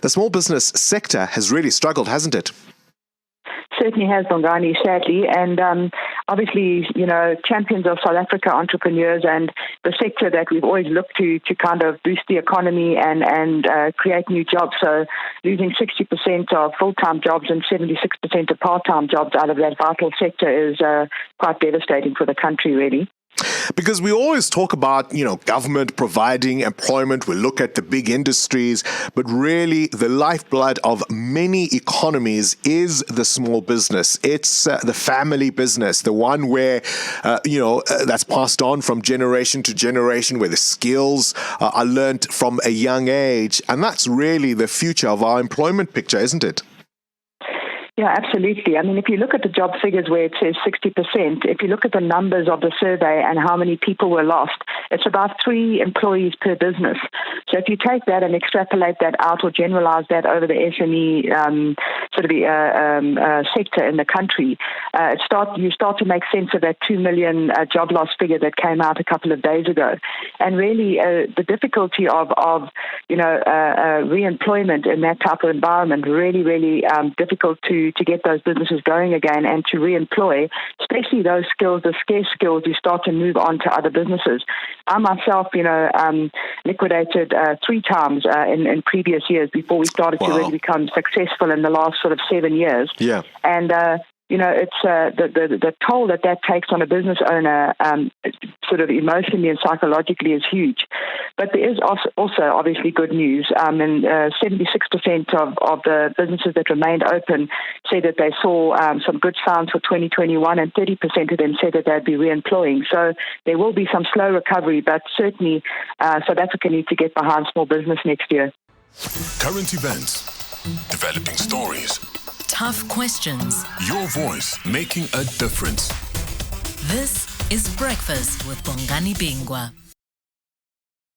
The small business sector has really struggled, hasn't it? Certainly has, Bongani, sadly. And obviously, champions of South Africa entrepreneurs and the sector that we've always looked to kind of boost the economy and create new jobs. So losing 60% of full-time jobs and 76% of part-time jobs out of that vital sector is quite devastating for the country, really. Because we always talk about, government providing employment. We look at the big industries, but really the lifeblood of many economies is the small business. It's the family business, the one where, that's passed on from generation to generation, where the skills are learned from a young age. And that's really the future of our employment picture, isn't it? Yeah, absolutely. I mean, if you look at the job figures where it says 60%, if you look at the numbers of the survey and how many people were lost, it's about 3 employees per business. So if you take that and extrapolate that out or generalize that over the SME sector in the country, you start to make sense of that 2 million job loss figure that came out a couple of days ago. And really, the difficulty of re-employment in that type of environment, really difficult to get those businesses going again and to re-employ, especially those skills, the scarce skills, you start to move on to other businesses. I myself, liquidated 3 times in previous years before we started to really become successful in the last sort of 7 years. Yeah. And it's the toll that takes on a business owner, sort of emotionally and psychologically, is huge. But there is also obviously good news. And 76% of the businesses that remained open said that they saw some good signs for 2021, and 30% of them said that they'd be re-employing. So there will be some slow recovery, but certainly South Africa needs to get behind small business next year. Current events, developing stories. Tough questions. Your voice making a difference. This is Breakfast with Bongani Bingwa.